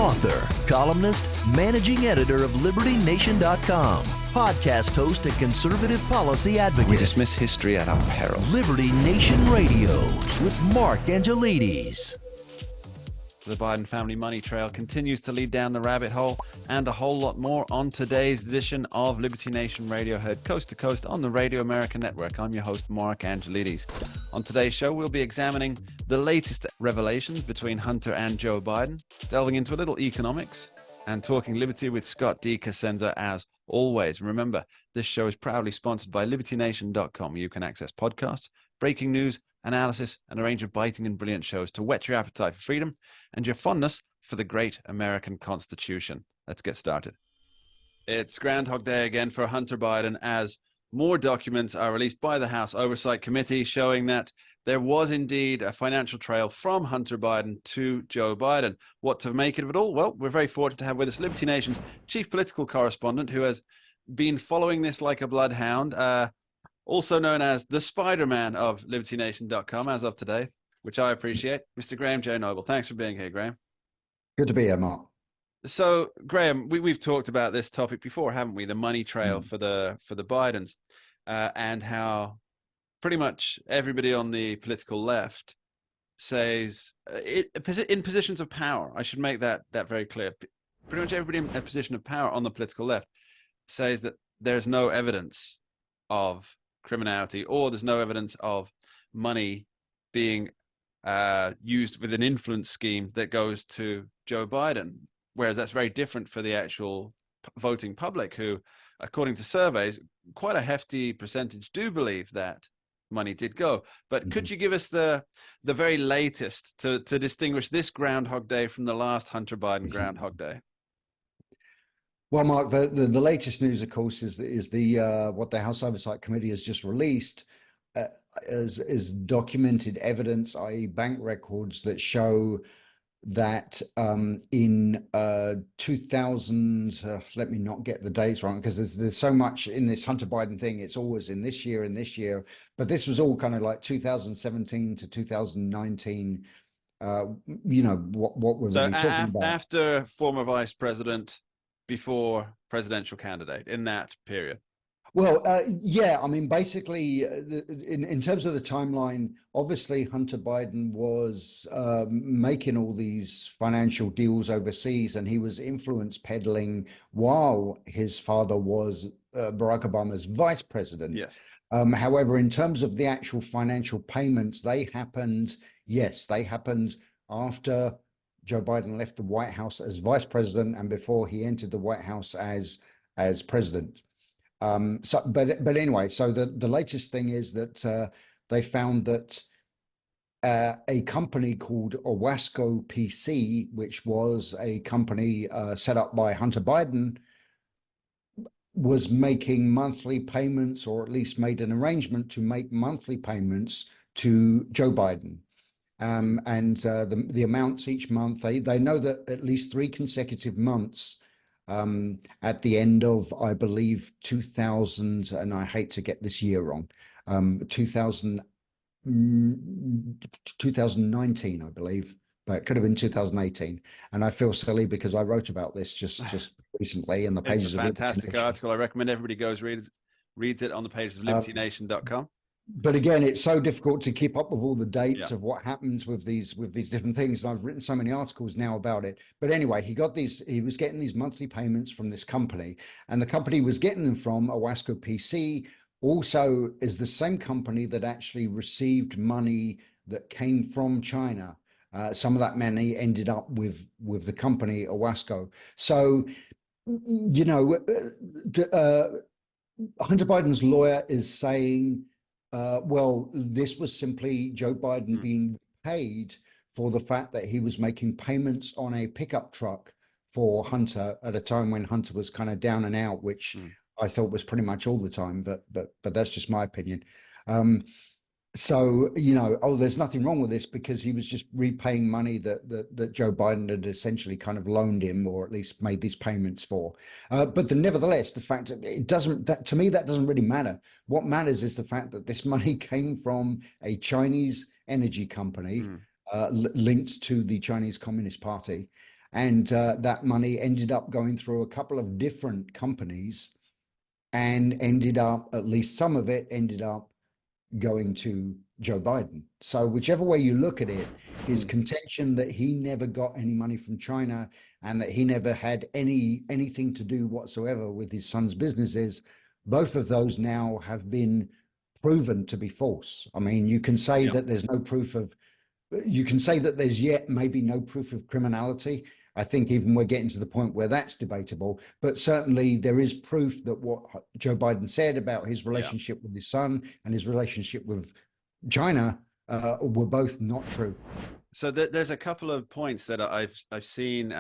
author, columnist, managing editor of LibertyNation.com, podcast host and conservative policy advocate. We dismiss history at our peril. Liberty Nation Radio with Mark Angelides. The Biden family money trail continues to lead down the rabbit hole, and a whole lot more on today's edition of Liberty Nation Radio, heard coast to coast on the Radio America Network. I'm your host, Mark Angelides. On today's show, we'll be examining the latest revelations between Hunter and Joe Biden, delving into a little economics, and talking liberty with Scott D. Cosenza as always. Remember, this show is proudly sponsored by LibertyNation.com, where you can access podcasts, breaking news, analysis, and a range of biting and brilliant shows to whet your appetite for freedom and your fondness for the great American Constitution. Let's get started. It's Groundhog Day again for Hunter Biden, as more documents are released by the House Oversight Committee showing that there was indeed a financial trail from Hunter Biden to Joe Biden. What to make of it all? Well, we're very fortunate to have with us Liberty Nation's chief political correspondent, who has been following this like a bloodhound, also known as the Spider-Man of LibertyNation.com as of today, which I appreciate, Mr. Graham J. Noble. Thanks for being here, Graham. Good to be here, Mark. So, Graham, we've talked about this topic before, haven't we? The money trail for the Bidens, and how pretty much everybody on the political left says, in positions of power, I should make that very clear. Pretty much everybody in a position of power on the political left says that there's no evidence of criminality, or there's no evidence of money being used with an influence scheme that goes to Joe Biden. Whereas that's very different for the actual voting public, who, according to surveys, quite a hefty percentage do believe that money did go. But could you give us the very latest to distinguish this Groundhog Day from the last Hunter Biden Groundhog Day? Well, Mark, the latest news, of course, is the what the House Oversight Committee has just released is documented evidence, i.e. bank records, that show that in 2000, let me not get the dates wrong, because there's so much in this Hunter Biden thing. It's always in this year, but this was all kind of like 2017 to 2019. What we're really talking about. After former vice president, before presidential candidate, in that period. Well, yeah, I mean, basically, in terms of the timeline, obviously Hunter Biden was making all these financial deals overseas, and he was influence peddling while his father was Barack Obama's vice president. Yes. However, in terms of the actual financial payments, they happened after Joe Biden left the White House as vice president and before he entered the White House as president. But anyway, so the latest thing is that they found that a company called Owasco PC, which was a company set up by Hunter Biden, was making monthly payments, or at least made an arrangement to make monthly payments to Joe Biden. And the amounts each month, they know that at least 3 consecutive months at the end of, I believe, 2000, and I hate to get this year wrong, 2019, I believe, but it could have been 2018. And I feel silly because I wrote about this just recently in the pages of It's a fantastic article. I recommend everybody goes reads it on the pages of LibertyNation.com. But again, it's so difficult to keep up with all the dates of what happens with these different things. And I've written so many articles now about it. But anyway, he was getting these monthly payments from this company, and the company was getting them from Owasco PC, also is the same company that actually received money that came from China. Some of that money ended up with the company Owasco. So, Hunter Biden's lawyer is saying, well, this was simply Joe Biden being paid for the fact that he was making payments on a pickup truck for Hunter at a time when Hunter was kind of down and out, which I thought was pretty much all the time, but that's just my opinion. So, there's nothing wrong with this because he was just repaying money that Joe Biden had essentially kind of loaned him, or at least made these payments for. But nevertheless, the fact that to me, that doesn't really matter. What matters is the fact that this money came from a Chinese energy company linked to the Chinese Communist Party. And that money ended up going through a couple of different companies and ended up, at least some of it ended up going to Joe Biden. So whichever way you look at it, his contention that he never got any money from China and that he never had anything to do whatsoever with his son's businesses, both of those now have been proven to be false. I mean, you can say that there's no proof of, you can say that there's yet maybe no proof of criminality. I think even we're getting to the point where that's debatable, but certainly there is proof that what Joe Biden said about his relationship with his son and his relationship with China were both not true. So there's a couple of points that I've seen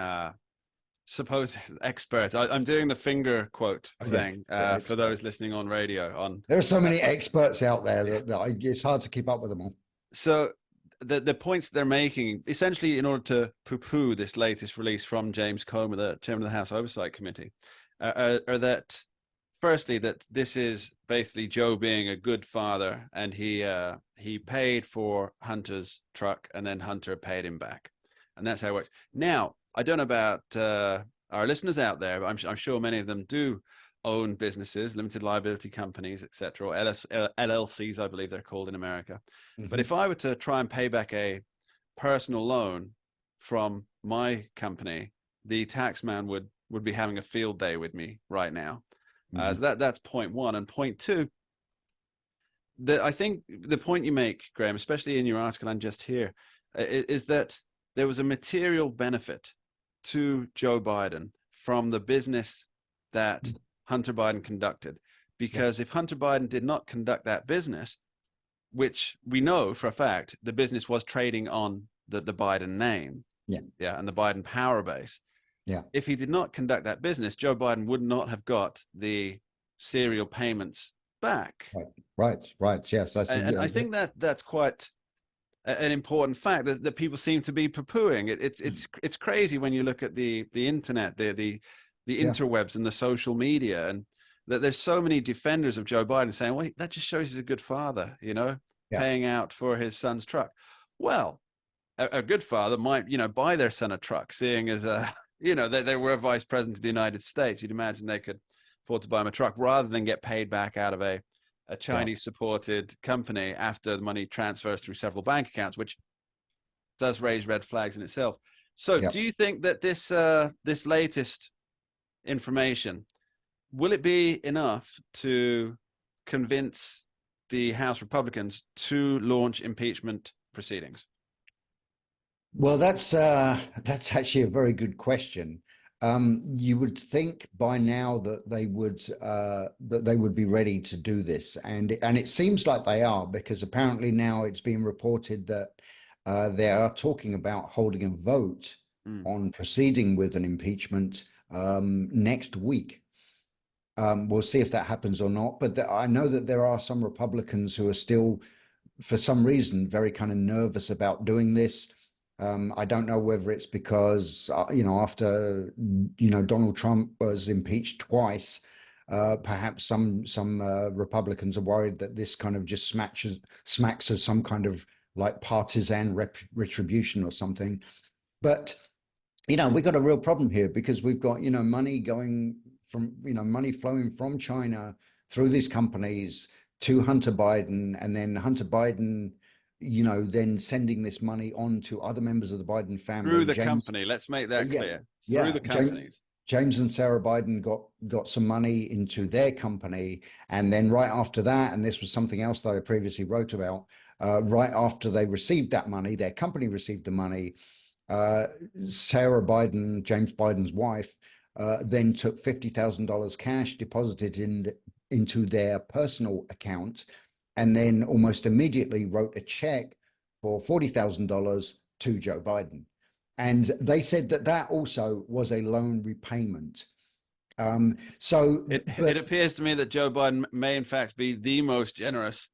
supposed experts. I'm doing the finger quote thing for those listening on radio. There are so many experts out there that it's hard to keep up with them all. So the points they're making, essentially, in order to poo-poo this latest release from James Comer, the chairman of the House Oversight Committee, are that, firstly, that this is basically Joe being a good father, and he paid for Hunter's truck, and then Hunter paid him back, and that's how it works. Now, I don't know about our listeners out there, but I'm sure many of them do own businesses, limited liability companies, etc., or LLCs, I believe they're called in America. Mm-hmm. But if I were to try and pay back a personal loan from my company, the tax man would be having a field day with me right now. So that's point one. And point two, I think the point you make, Graham, especially in your article and just here, is that there was a material benefit to Joe Biden from the business that Hunter Biden conducted, because if Hunter Biden did not conduct that business, which we know for a fact, the business was trading on the Biden name, and the Biden power base. If he did not conduct that business, Joe Biden would not have got the serial payments back. Right. Yes, and I think that's quite an important fact that people seem to be poo-pooing. It's crazy when you look at the internet, the interwebs and the social media, and that there's so many defenders of Joe Biden saying, well, that just shows he's a good father, paying out for his son's truck. Well, a good father might, buy their son a truck, seeing as they were a vice president of the United States. You'd imagine they could afford to buy him a truck rather than get paid back out of a Chinese supported company after the money transfers through several bank accounts, which does raise red flags in itself. So do you think that this latest information, will it be enough to convince the House Republicans to launch impeachment proceedings? Well, that's actually a very good question. You would think by now that they would be ready to do this, and it seems like they are, because apparently now it's being reported that they are talking about holding a vote on proceeding with an impeachment next week. We'll see if that happens or not, but I know that there are some Republicans who are still, for some reason, very kind of nervous about doing this. I don't know whether it's because, after, Donald Trump was impeached twice, perhaps some Republicans are worried that this kind of just smacks of some kind of like partisan retribution or something. But, we've got a real problem here, because we've got, money going from, money flowing from China through these companies to Hunter Biden, and then Hunter Biden, then sending this money on to other members of the Biden family. Through the company, let's make that clear. Through the companies. James and Sarah Biden got some money into their company. And then right after that, and this was something else that I previously wrote about, right after they received that money, their company received the money, Sarah Biden, James Biden's wife, then took $50,000 cash, deposited into their personal account, and then almost immediately wrote a check for $40,000 to Joe Biden. And they said that also was a loan repayment. It appears to me that Joe Biden may in fact be the most generous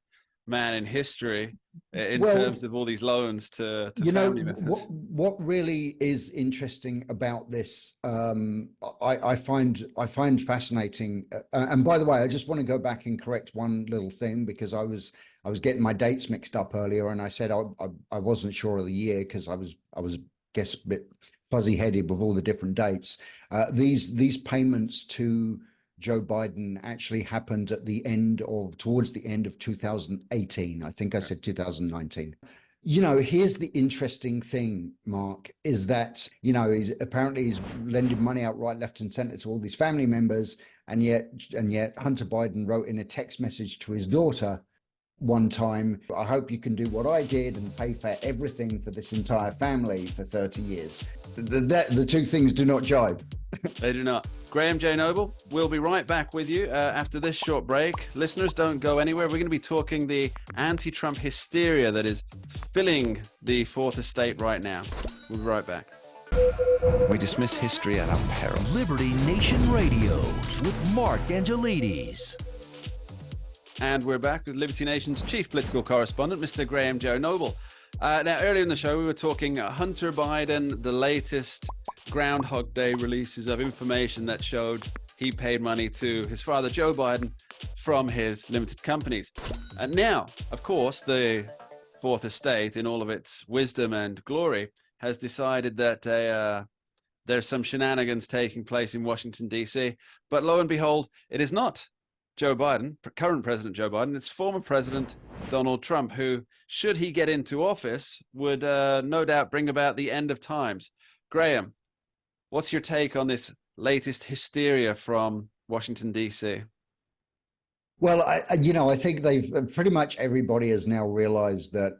man in history in terms of all these loans to family members. What really is interesting about this, I find fascinating. And by the way, I just want to go back and correct one little thing, because I was getting my dates mixed up earlier, and I said I wasn't sure of the year because I was guess a bit fuzzy-headed with all the different dates. These payments to Joe Biden actually happened towards the end of 2018. I think I said 2019. Here's the interesting thing, Mark, is that, he's lending money out right, left and center to all these family members. And yet Hunter Biden wrote in a text message to his daughter one time, I hope you can do what I did and pay for everything for this entire family for 30 years. The two things do not jibe. They do not. Graham J. Noble, we'll be right back with you after this short break. Listeners, don't go anywhere. We're going to be talking the anti-Trump hysteria that is filling the Fourth Estate right now. We'll be right back. We dismiss history at our peril. Liberty Nation Radio with Mark Angelides. And we're back with Liberty Nation's chief political correspondent, Mr. Graham Joe Noble. Now, earlier in the show, we were talking Hunter Biden, the latest Groundhog Day releases of information that showed he paid money to his father, Joe Biden, from his limited companies. And now, of course, the Fourth Estate, in all of its wisdom and glory, has decided that there's some shenanigans taking place in Washington, D.C. But lo and behold, it is not Joe Biden, current President Joe Biden, it's former President Donald Trump, who, should he get into office, would no doubt bring about the end of times. Graham, what's your take on this latest hysteria from Washington, D.C.? Well, I think pretty much everybody has now realized that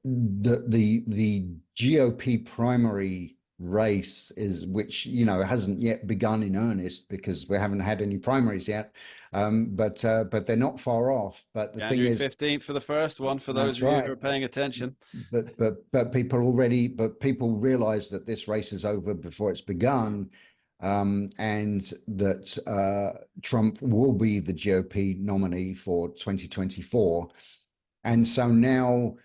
the GOP primary race which hasn't yet begun in earnest because we haven't had any primaries yet, but they're not far off. But the thing is, 15th for the first one, for those of you who are paying attention. But people realize that this race is over before it's begun, and that Trump will be the GOP nominee for 2024, and so now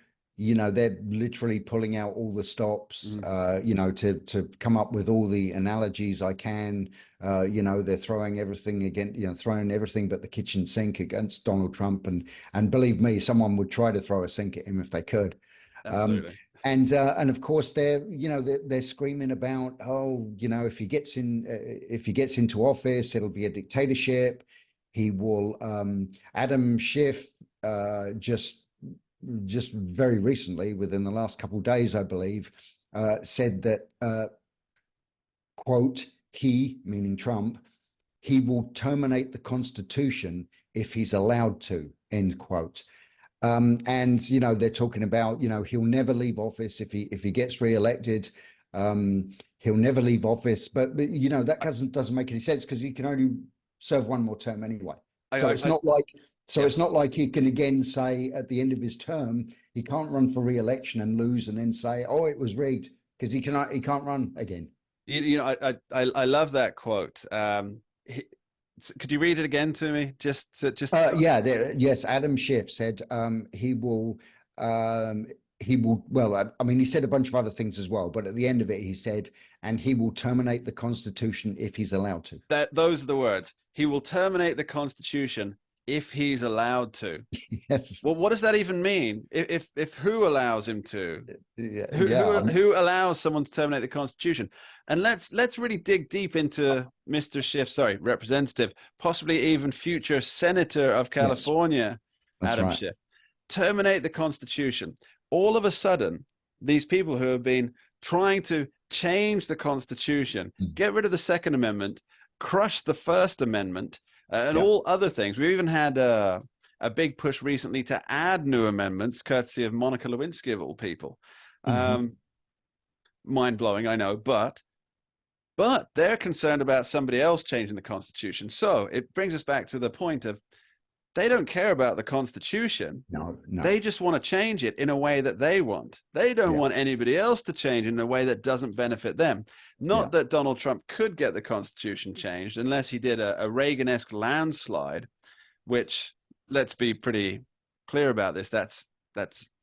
they're literally pulling out all the stops, to come up with all the analogies I can. They're throwing everything throwing everything but the kitchen sink against Donald Trump. And believe me, someone would try to throw a sink at him if they could. Absolutely. And of course they're screaming about, if he gets into office, it'll be a dictatorship. He will, Adam Schiff, just very recently, within the last couple of days, I believe, said that, quote, he, meaning Trump, he will terminate the Constitution if he's allowed to, end quote. And, they're talking about, he'll never leave office if he gets reelected. He'll never leave office. But that doesn't make any sense because he can only serve one more term anyway. It's not like he can again say at the end of his term, he can't run for re-election and lose and then say, oh, it was rigged, because he can't run again. I love that quote. Could you read it again to me? Yes, Adam Schiff said he will, well, I mean, he said a bunch of other things as well, but at the end of it, he said, and he will terminate the Constitution if he's allowed to. Those are the words. He will terminate the Constitution if he's allowed to. Yes. Well, what does that even mean? If who allows him to? Who allows someone to terminate the Constitution? And let's really dig deep into Mr. Schiff, Representative, possibly even future Senator of California, yes. Adam Schiff. Terminate the Constitution. All of a sudden, these people who have been trying to change the Constitution, get rid of the Second Amendment, crush the First Amendment, and all other things. We even had a big push recently to add new amendments, courtesy of Monica Lewinsky, of all people. Mind-blowing, I know, but they're concerned about somebody else changing the Constitution. So it brings us back to the point of, they don't care about the Constitution. No. They just want to change it in a way that they want. They don't want anybody else to change in a way that doesn't benefit them. Not that Donald Trump could get the Constitution changed unless he did a Reagan-esque landslide, which, let's be pretty clear about this, that's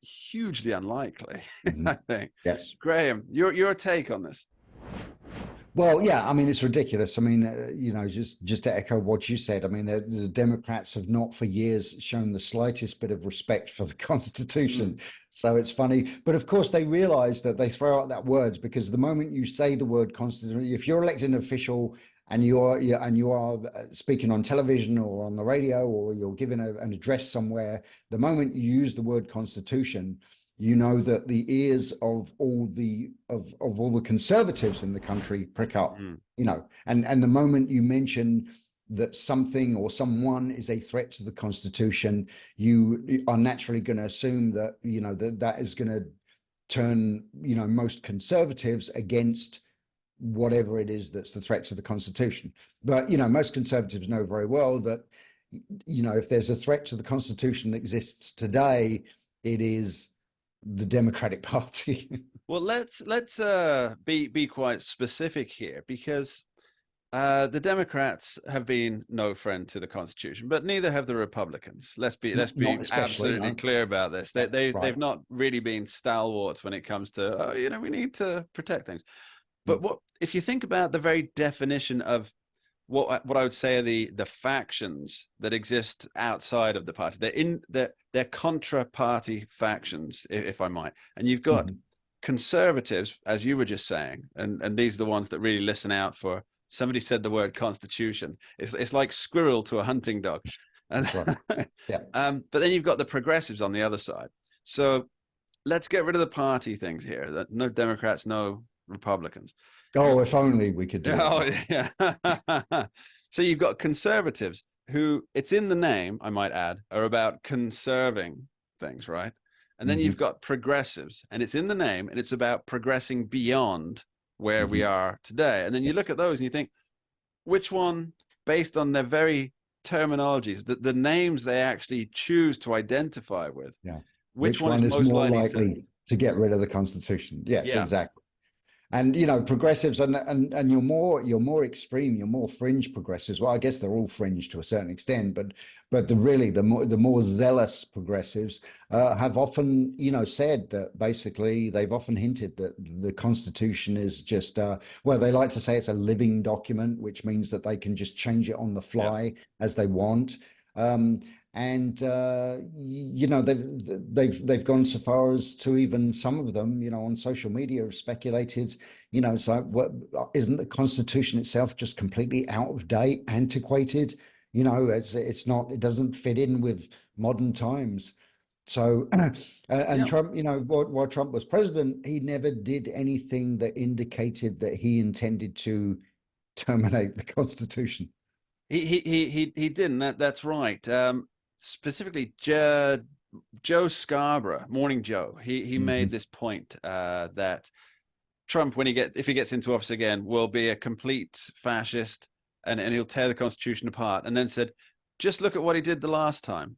hugely unlikely, I think. Yes. Graham, your take on this? Well, yeah, I mean, it's ridiculous. I mean, just to echo what you said, I mean, the Democrats have not for years shown the slightest bit of respect for the Constitution. So it's funny. But of course, they realize that they throw out that word because the moment you say the word Constitution, if you're elected an official and you are speaking on television or on the radio or you're giving an address somewhere, the moment you use the word Constitution, you know that the ears of all the conservatives in the country prick up, and the moment you mention that something or someone is a threat to the Constitution, you are naturally going to assume that that is going to turn most conservatives against whatever it is that's the threat to the Constitution. But most conservatives know very well that if there's a threat to the Constitution that exists today, it is the Democratic Party. Well, let's be quite specific here, because the Democrats have been no friend to the Constitution, but neither have the Republicans. Let's be absolutely clear about this. They've not really been stalwarts when it comes to we need to protect things. But what if you think about the very definition of what I would say are the factions that exist outside of the party? They're contra-party factions, if I might. And you've got conservatives, as you were just saying, and these are the ones that really listen out for somebody said the word Constitution. It's like squirrel to a hunting dog. And, right. Yeah. But then you've got the progressives on the other side. So let's get rid of the party things here. No Democrats, no Republicans. Oh, if only we could do it. Oh, yeah. So you've got conservatives who, it's in the name, I might add, are about conserving things, right? And then you've got progressives, and it's in the name, and it's about progressing beyond where we are today. And then you look at those and you think, which one, based on their very terminologies, the names they actually choose to identify with, which one is most more likely to get rid of the Constitution? Yes, exactly. And progressives and you're more extreme, you're more fringe progressives. Well, I guess they're all fringe to a certain extent, but the more zealous progressives have often said that basically they've often hinted that the Constitution is just they like to say it's a living document, which means that they can just change it on the fly as they want. And they've gone so far as to, even some of them, on social media, have speculated, it's like, what, isn't the Constitution itself just completely out of date, antiquated? It's not, it doesn't fit in with modern times. So, Trump, while Trump was president, he never did anything that indicated that he intended to terminate the Constitution. He didn't. That's right. Specifically, Joe Scarborough, Morning Joe, he made this point that Trump, if he gets into office again, will be a complete fascist and he'll tear the Constitution apart. And then said, just look at what he did the last time.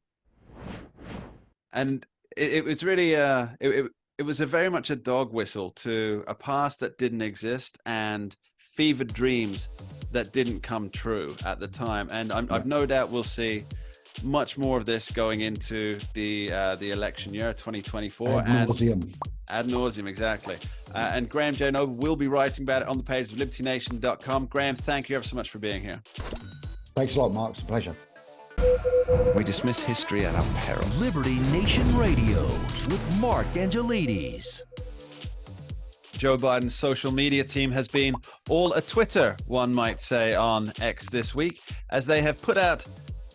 And it was really it was very much a dog whistle to a past that didn't exist and fevered dreams that didn't come true at the time. And I've no doubt we'll see much more of this going into the election year 2024 ad nauseum, exactly. And Graham J. Noble will be writing about it on the pages of libertynation.com. Graham, thank you ever so much for being here. Thanks a lot, Mark. It's a pleasure. We dismiss history at our peril. Liberty Nation Radio with Mark Angelides. Joe Biden's social media team has been all a Twitter, one might say, on X this week, as they have put out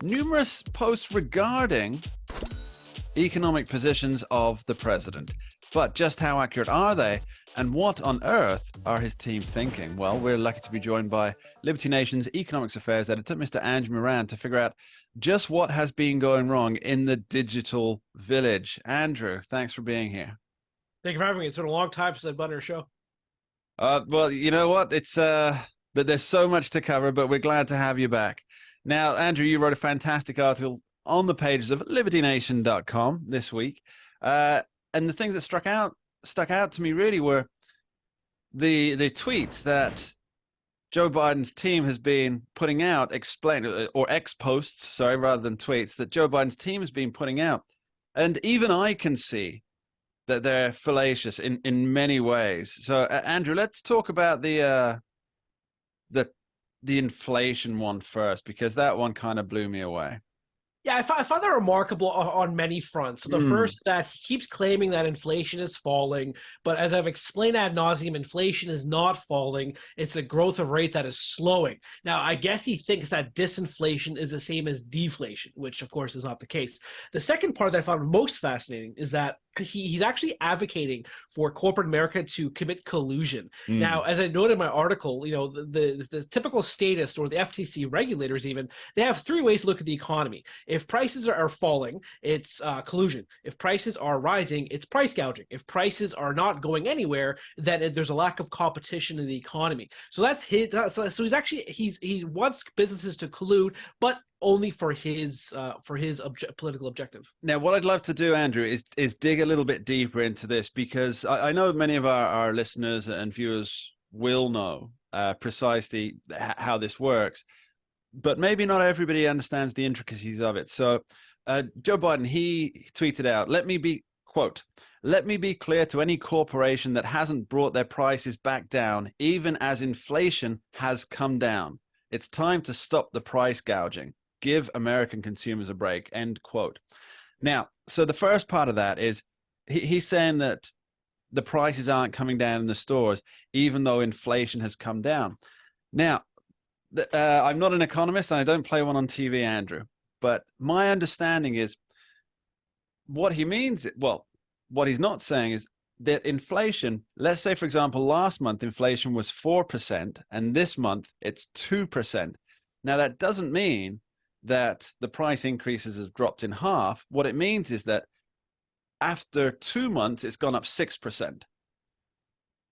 numerous posts regarding economic positions of the president. But just how accurate are they? And what on earth are his team thinking? Well, we're lucky to be joined by Liberty Nation's Economics Affairs editor, Mr. Andrew Moran, to figure out just what has been going wrong in the digital village. Andrew, thanks for being here. Thank you for having me. It's been a long time since I've been on your show. Well, you know what? It's but there's so much to cover, but we're glad to have you back. Now, Andrew, you wrote a fantastic article on the pages of libertynation.com this week. And the things that stuck out to me really were the tweets that Joe Biden's team has been putting out, or X posts, sorry, rather than tweets, that Joe Biden's team has been putting out. And even I can see that they're fallacious in many ways. So, Andrew, let's talk about the the inflation one first, because that one kind of blew me away. Yeah, I find that remarkable on many fronts. So the first, that he keeps claiming that inflation is falling, but as I've explained ad nauseum, inflation is not falling. It's a growth of rate that is slowing. Now, I guess he thinks that disinflation is the same as deflation, which of course is not the case. The second part that I found most fascinating is that he's actually advocating for corporate America to commit collusion. Now, as I noted in my article, the typical statist or the FTC regulators even, they have three ways to look at the economy. If prices are falling, it's collusion. If prices are rising, it's price gouging. If prices are not going anywhere, then there's a lack of competition in the economy. So that's his. So he wants businesses to collude, but only for his political objective. Now, what I'd love to do, Andrew, is dig a little bit deeper into this, because I know many of our listeners and viewers will know precisely how this works, but maybe not everybody understands the intricacies of it. So Joe Biden, he tweeted out, let me be clear to any corporation that hasn't brought their prices back down, even as inflation has come down. It's time to stop the price gouging. Give American consumers a break, end quote. Now, so the first part of that is he's saying that the prices aren't coming down in the stores, even though inflation has come down. Now, I'm not an economist and I don't play one on TV, Andrew, but my understanding is what he means, well, what he's not saying is that inflation, let's say, for example, last month inflation was 4% and this month it's 2%. Now, that doesn't mean that the price increases have dropped in half. What it means is that after 2 months, it's gone up 6%,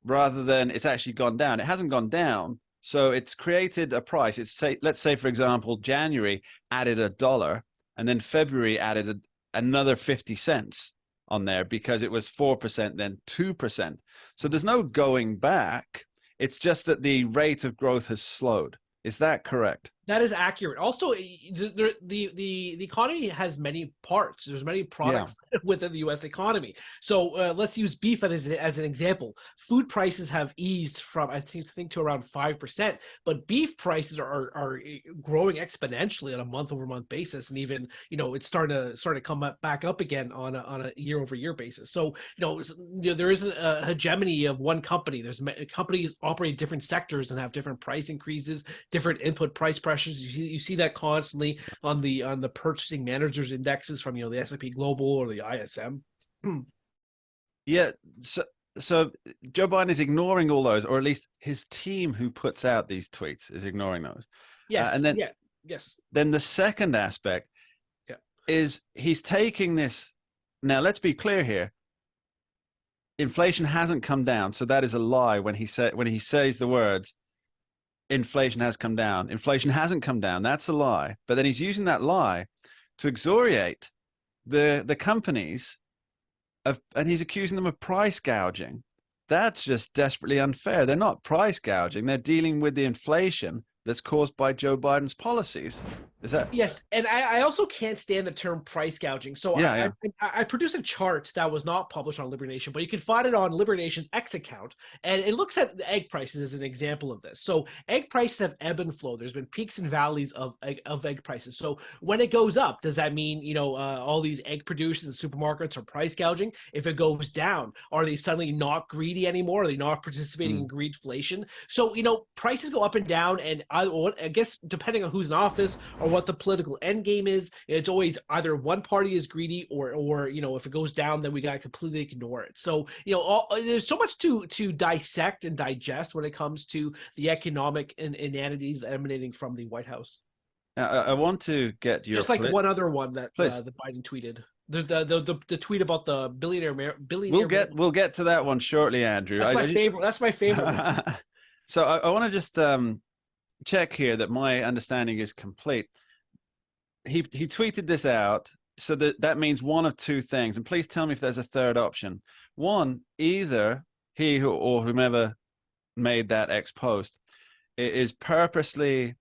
rather than it's actually gone down. It hasn't gone down. So it's created a price. Let's say, for example, January added $1 and then February added another 50 cents on there because it was 4%, then 2%. So there's no going back. It's just that the rate of growth has slowed. Is that correct? That is accurate. Also, the economy has many parts. There's many products within the U.S. economy. So let's use beef as an example. Food prices have eased from I think to around 5%, but beef prices are growing exponentially on a month-over-month basis, and even it's starting to come back up again on a year-over-year basis. So there isn't a hegemony of one company. There's companies operate different sectors and have different price increases, different input price pressures. You see that constantly on the purchasing managers indexes from the S&P Global or the ISM. Yeah. So Joe Biden is ignoring all those, or at least his team who puts out these tweets is ignoring those. Yes. And then yes. Then the second aspect is he's taking this. Now, let's be clear here. Inflation hasn't come down, so that is a lie when he says the words inflation has come down. Inflation hasn't come down. That's a lie. But then he's using that lie to excoriate the companies and he's accusing them of price gouging. That's just desperately unfair. They're not price gouging. They're dealing with the inflation that's caused by Joe Biden's policies. Is that? Yes, and I also can't stand the term price gouging. So I produced a chart that was not published on Liberty Nation, but you can find it on Liberty Nation's X account, and it looks at the egg prices as an example of this. So egg prices have ebb and flow. There's been peaks and valleys of egg prices. So when it goes up, does that mean all these egg producers and supermarkets are price gouging? If it goes down, are they suddenly not greedy anymore? Are they not participating in greedflation? So prices go up and down, and I guess depending on who's in office or what the political end game is, it's always either one party is greedy or if it goes down, then we got to completely ignore it. So there's so much to dissect and digest when it comes to the economic inanities emanating from the White House. I want to get your just like one other one that the Biden tweeted. The tweet about the billionaire. We'll get to that one shortly, Andrew. That's my favorite one. So I want to just check here that my understanding is complete. He tweeted this out, so that means one of two things, and please tell me if there's a third option. One, either he or whomever made that X post is purposely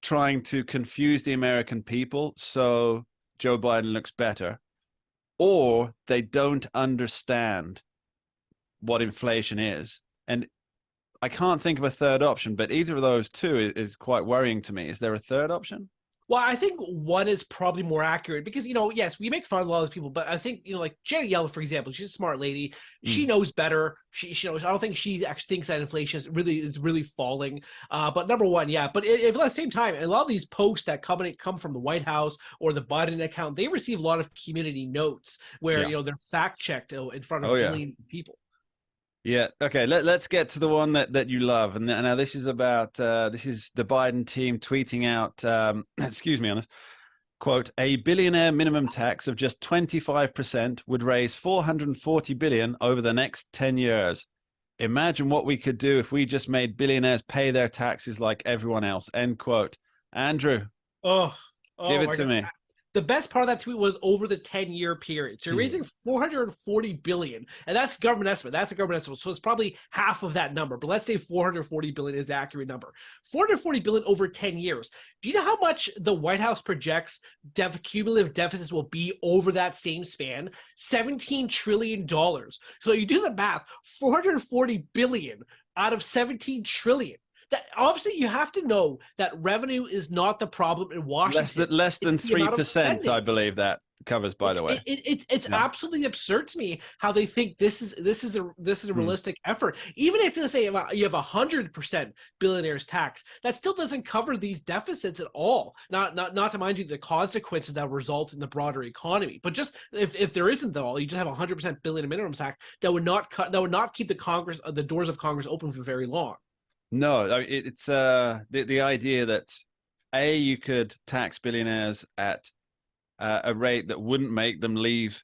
trying to confuse the American people so Joe Biden looks better, or they don't understand what inflation is. And I can't think of a third option, but either of those two is quite worrying to me. Is there a third option? Well, I think one is probably more accurate because, yes, we make fun of a lot of those people, but I think, like Janet Yellen, for example, she's a smart lady. She knows better. She knows. I don't think she actually thinks that inflation is really falling. But number one, yeah. But if at the same time, a lot of these posts that come from the White House or the Biden account, they receive a lot of community notes where they're fact checked in front of a million people. Yeah. Okay. Let's get to the one that you love, and now this is about this is the Biden team tweeting out. Excuse me on this quote: "A billionaire minimum tax of just 25% would raise $440 billion over the next 10 years. Imagine what we could do if we just made billionaires pay their taxes like everyone else." End quote. Andrew, give it to me. The best part of that tweet was over the 10-year period. So you're raising $440 billion, and that's government estimate. That's a government estimate. So it's probably half of that number. But let's say $440 billion is the accurate number. $440 billion over 10 years. Do you know how much the White House projects cumulative deficits will be over that same span? $17 trillion. So you do the math, $440 billion out of $17 trillion. That obviously you have to know that revenue is not the problem in Washington. Less than 3%, I believe that covers. By the way, it's absolutely absurd to me how they think this is a realistic effort. Even if, let's say, you have 100% billionaires tax, that still doesn't cover these deficits at all. Not to mind you the consequences that result in the broader economy. But just if there isn't at all, you just have 100% billionaire minimum tax that would not keep the doors of Congress open for very long. No, it's the idea that you could tax billionaires at a rate that wouldn't make them leave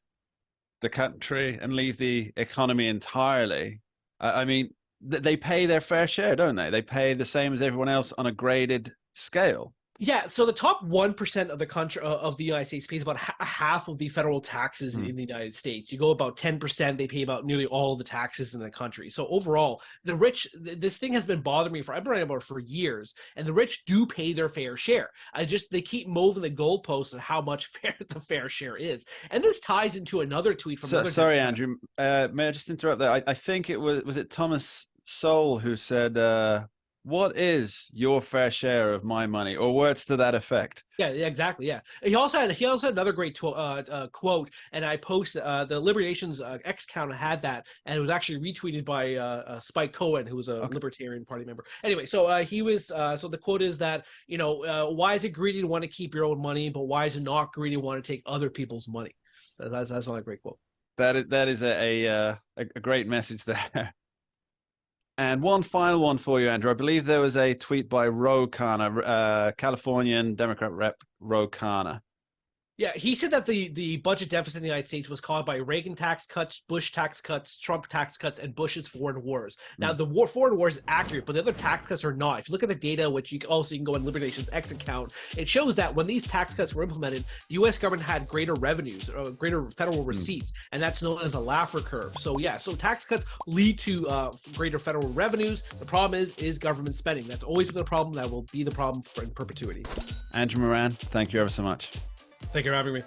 the country and leave the economy entirely. I mean, they pay their fair share, don't they? They pay the same as everyone else on a graded scale. Yeah, so the top 1% of the country of the United States pays about half of the federal taxes in the United States. You go about 10%, they pay about nearly all of the taxes in the country. So overall, the rich, this thing has been bothering me I've been writing about it for years, and the rich do pay their fair share. They keep moving the goalposts of how much the fair share is. And this ties into another tweet from sorry, Andrew, may I just interrupt there? I think it was it Thomas Sowell who said, "What is your fair share of my money?" or words to that effect. Yeah, exactly. Yeah. He also had another great quote, and I posted the Liberty Nation's X account had that, and it was actually retweeted by Spike Cohen, who was a Libertarian Party member. Anyway, so he was so the quote is that why is it greedy to want to keep your own money, but why is it not greedy to want to take other people's money? That's not a great quote. That is a great message there. And one final one for you, Andrew. I believe there was a tweet by Ro Khanna, Californian Democrat Rep. Ro Khanna. Yeah, he said that the budget deficit in the United States was caused by Reagan tax cuts, Bush tax cuts, Trump tax cuts, and Bush's foreign wars. Now, the foreign wars is accurate, but the other tax cuts are not. If you look at the data, which you can go on Liberty Nation's X account, it shows that when these tax cuts were implemented, the U.S. government had greater revenues, greater federal receipts, and that's known as a Laffer curve. So yeah, so tax cuts lead to greater federal revenues. The problem is government spending. That's always been a problem. That will be the problem in perpetuity. Andrew Moran, thank you ever so much. Thank you for having me.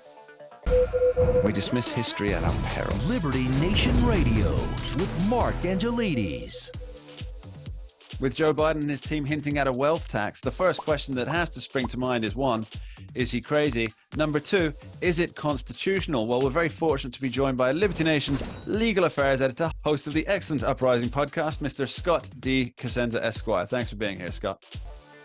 We dismiss history at our peril. Liberty Nation Radio with Mark Angelides. With Joe Biden and his team hinting at a wealth tax, the first question that has to spring to mind is one, is he crazy? Number two, is it constitutional? Well, we're very fortunate to be joined by Liberty Nation's legal affairs editor, host of the excellent Uprising podcast, Mr. Scott D. Cosenza Esquire. Thanks for being here, Scott.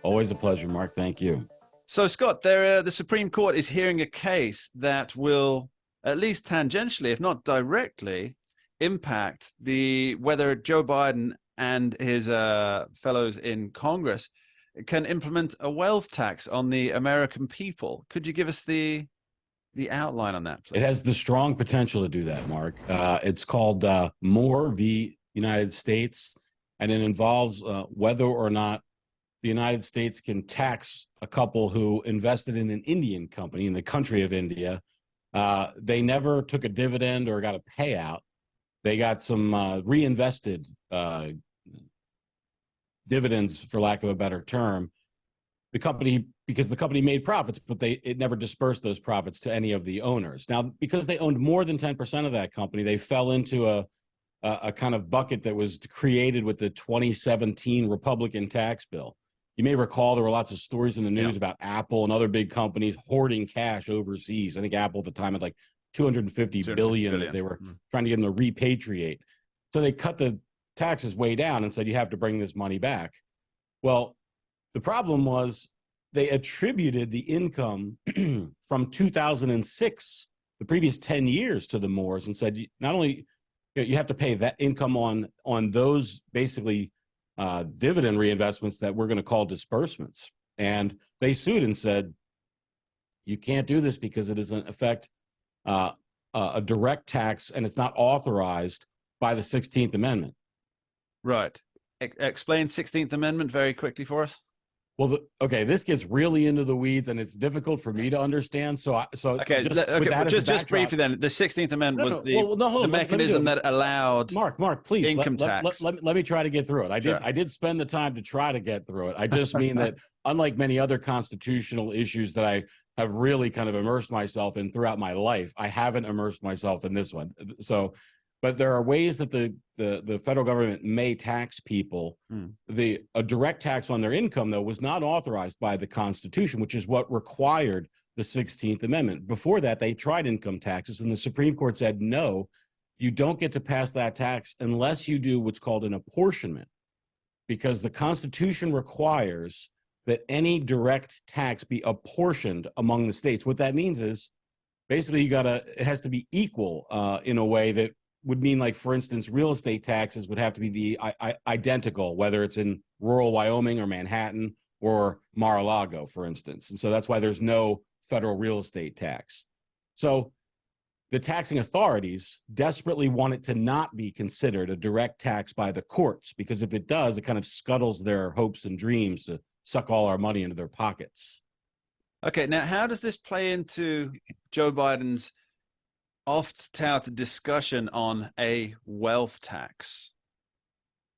Always a pleasure, Mark. Thank you. So, Scott, the Supreme Court is hearing a case that will, at least tangentially, if not directly, impact whether Joe Biden and his fellows in Congress can implement a wealth tax on the American people. Could you give us the outline on that, please? It has the strong potential to do that, Mark. It's called Moore v. United States, and it involves whether or not the United States can tax a couple who invested in an Indian company in the country of India. They never took a dividend or got a payout. They got some reinvested dividends, for lack of a better term. Because the company made profits, but it never dispersed those profits to any of the owners. Now, because they owned more than 10% of that company, they fell into a kind of bucket that was created with the 2017 Republican tax bill. You may recall there were lots of stories in the news about Apple and other big companies hoarding cash overseas. I think Apple at the time had like 250 billion that they were trying to get them to repatriate. So they cut the taxes way down and said, you have to bring this money back. Well, the problem was they attributed the income from 2006, the previous 10 years, to the Moors, and said, not only you have to pay that income on those basically dividend reinvestments that we're going to call disbursements. And they sued and said, you can't do this because it doesn't affect a direct tax, and it's not authorized by the 16th Amendment. Right. Explain 16th Amendment very quickly for us. Well, okay, this gets really into the weeds, and it's difficult for me to understand. Just briefly then, the 16th Amendment was the mechanism that allowed Mark, please, income tax. Let me try to get through it. I did spend the time to try to get through it. I just mean that unlike many other constitutional issues that I have really kind of immersed myself in throughout my life, I haven't immersed myself in this one. So, but there are ways that the federal government may tax people. A direct tax on their income, though, was not authorized by the Constitution, which is what required the 16th Amendment. Before that, they tried income taxes, and the Supreme Court said, no, you don't get to pass that tax unless you do what's called an apportionment, because the Constitution requires that any direct tax be apportioned among the states. What that means is basically it has to be equal in a way that would mean, like, for instance, real estate taxes would have to be identical, whether it's in rural Wyoming or Manhattan or Mar-a-Lago, for instance. And so that's why there's no federal real estate tax. So the taxing authorities desperately want it to not be considered a direct tax by the courts, because if it does, it kind of scuttles their hopes and dreams to suck all our money into their pockets. Okay, now how does this play into Joe Biden's oft-touted discussion on a wealth tax?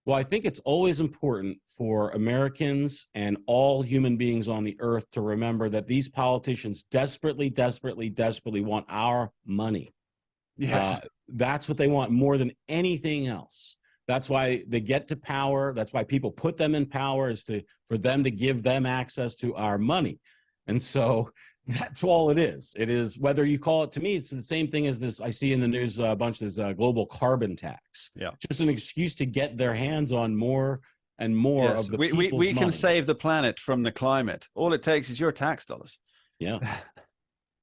Well, I think it's always important for Americans and all human beings on the earth to remember that these politicians desperately want our money. Yes. That's what they want more than anything else. That's why they get to power. That's why people put them in power, is for them to give them access to our money. And so that's all it is. It is, whether you call it, to me, it's the same thing as this. I see in the news a bunch of this global carbon tax. Yeah. Just an excuse to get their hands on more and more of the people's we can money. save the planet from the climate. All it takes is your tax dollars. Yeah.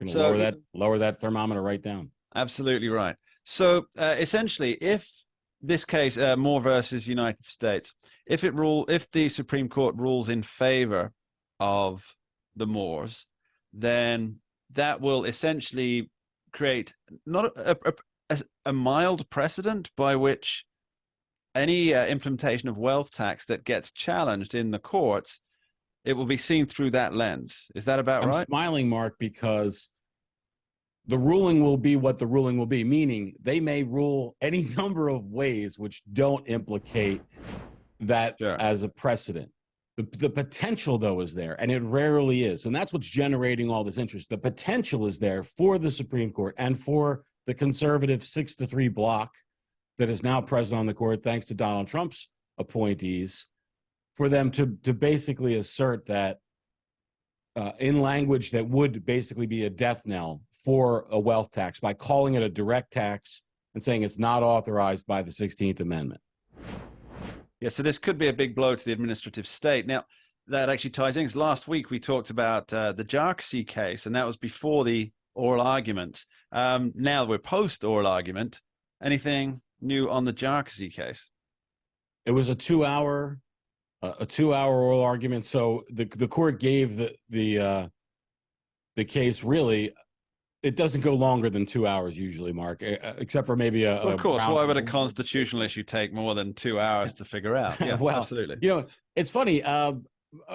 So lower that thermometer right down. Absolutely right. So essentially, if this case, Moore versus United States, if the Supreme Court rules in favor of the Moors, then that will essentially create not a mild precedent by which any implementation of wealth tax that gets challenged in the courts, it will be seen through that lens. Is that about right? I'm smiling, Mark, because the ruling will be what the ruling will be, meaning they may rule any number of ways which don't implicate that as a precedent. The potential, though, is there, and it rarely is. And that's what's generating all this interest. The potential is there for the Supreme Court and for the conservative 6-3 bloc that is now present on the court, thanks to Donald Trump's appointees, for them to basically assert that in language that would basically be a death knell for a wealth tax by calling it a direct tax and saying it's not authorized by the 16th Amendment. Yeah, so this could be a big blow to the administrative state. Now, that actually ties in, because last week we talked about the Jarczy case, and that was before the oral argument. Now we're post-oral argument. Anything new on the Jarczy case? It was a 2-hour oral argument. So the court gave the case, really, it doesn't go longer than 2 hours usually, Mark, except for maybe of course, why would a constitutional issue take more than 2 hours to figure out? Yeah, well, absolutely. You know, it's funny,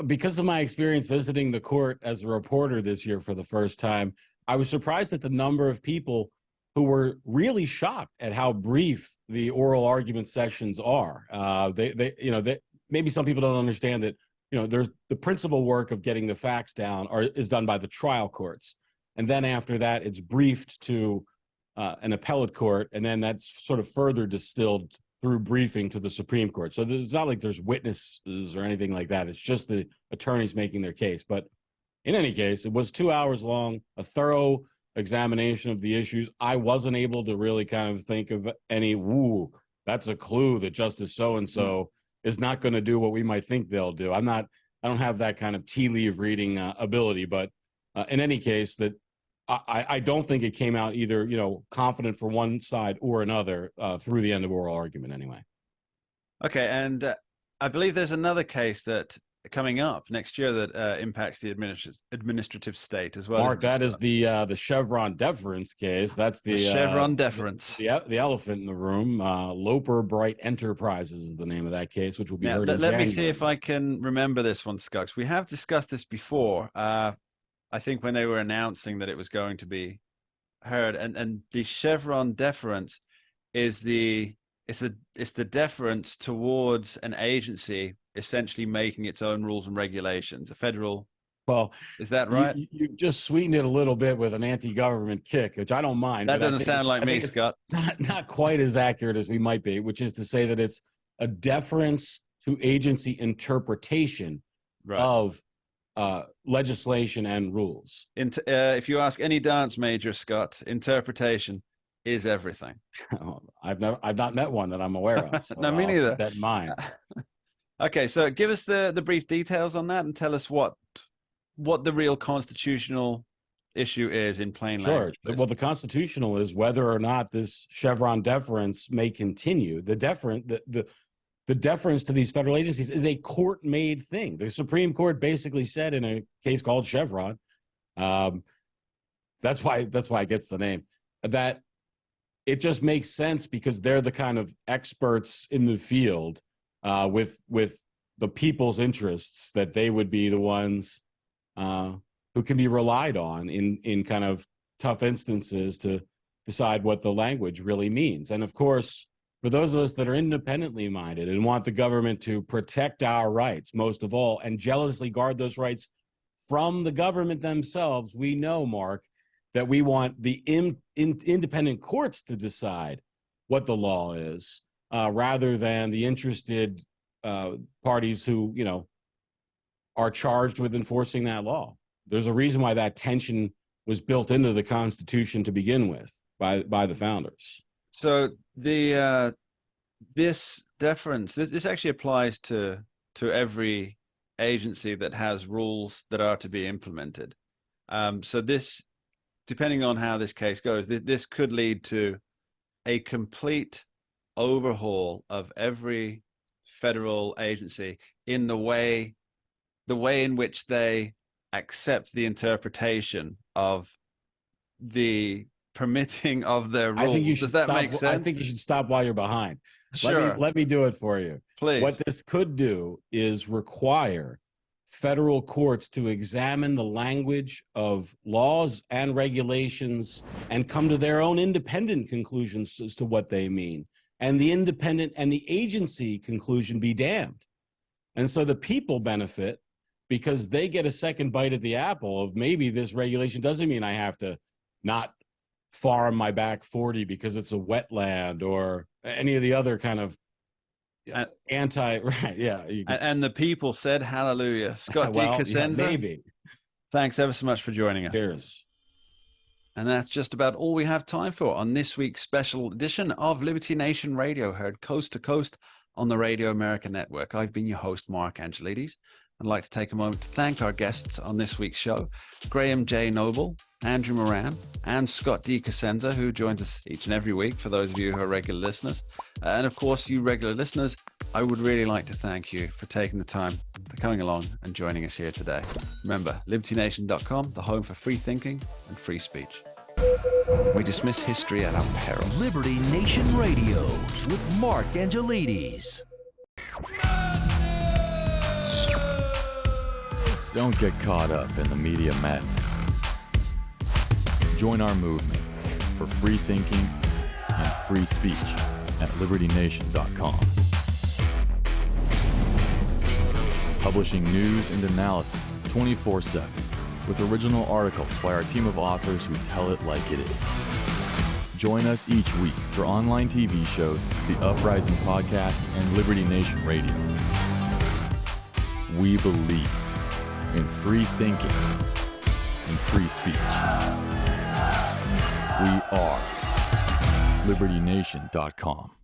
because of my experience visiting the court as a reporter this year for the first time, I was surprised at the number of people who were really shocked at how brief the oral argument sessions are. Maybe some people don't understand that, there's the principal work of getting the facts down is done by the trial courts. And then after that, it's briefed to an appellate court, and then that's sort of further distilled through briefing to the Supreme Court. So it's not like there's witnesses or anything like that. It's just the attorneys making their case. But in any case, it was 2 hours long, a thorough examination of the issues. I wasn't able to really kind of think of any, that's a clue that Justice so-and-so is not going to do what we might think they'll do. I don't have that kind of tea leaf reading ability, but in any case, that I don't think it came out either, confident for one side or another through the end of oral argument anyway. Okay, and I believe there's another case that coming up next year that impacts the administrative state as well. Mark, that is the Chevron deference case. That's the Chevron deference. The elephant in the room. Loper Bright Enterprises is the name of that case, which will be heard in January. Let me see if I can remember this one, Skux. We have discussed this before. I think when they were announcing that it was going to be heard, and the Chevron deference is it's the deference towards an agency essentially making its own rules and regulations. A federal. Well, is that right? You've just sweetened it a little bit with an anti-government kick, which I don't mind. That doesn't sound like me, Scott. Not quite as accurate as we might be, which is to say that it's a deference to agency interpretation of legislation and rules. If you ask any dance major, Scott, interpretation is everything. I've not met one that I'm aware of. So no, me neither. Keep that in mind. Okay, so give us the brief details on that and tell us what the real constitutional issue is in plain language. Sure. Well, the constitutional is whether or not this Chevron deference may continue. The deference to these federal agencies is a court-made thing. The Supreme Court basically said in a case called Chevron, that's why it gets the name, that it just makes sense because they're the kind of experts in the field with the people's interests, that they would be the ones who can be relied on in kind of tough instances to decide what the language really means. And of course, for those of us that are independently minded and want the government to protect our rights, most of all, and jealously guard those rights from the government themselves, we know, Mark, that we want the independent courts to decide what the law is, rather than the interested parties who, are charged with enforcing that law. There's a reason why that tension was built into the Constitution to begin with by the founders. So this deference, this actually applies to every agency that has rules that are to be implemented. So this, depending on how this case goes, this could lead to a complete overhaul of every federal agency in the way in which they accept the interpretation of the permitting of their rules. I think you should Does that make sense? I think you should stop while you're behind. Sure. Let me do it for you. Please. What this could do is require federal courts to examine the language of laws and regulations and come to their own independent conclusions as to what they mean. And the independent and the agency conclusion be damned. And so the people benefit because they get a second bite at the apple of maybe this regulation doesn't mean I have to not farm my back 40 because it's a wetland or any of the other kind of right, yeah. And the people said hallelujah. Scott D. Cosenza, maybe. Thanks ever so much for joining us. Cheers. And that's just about all we have time for on this week's special edition of Liberty Nation Radio, heard coast to coast on the Radio America Network. I've been your host, Mark Angelides. I'd like to take a moment to thank our guests on this week's show, Graham J. Noble, Andrew Moran, and Scott D. Cosenza, who joins us each and every week, for those of you who are regular listeners. And of course, you regular listeners, I would really like to thank you for taking the time, for coming along and joining us here today. Remember, libertynation.com, the home for free thinking and free speech. We dismiss history at our peril. Liberty Nation Radio with Mark Angelides. Don't get caught up in the media madness. Join our movement for free thinking and free speech at libertynation.com. Publishing news and analysis 24/7 with original articles by our team of authors who tell it like it is. Join us each week for online TV shows, The Uprising Podcast, and Liberty Nation Radio. We believe in free thinking and free speech. We are LibertyNation.com.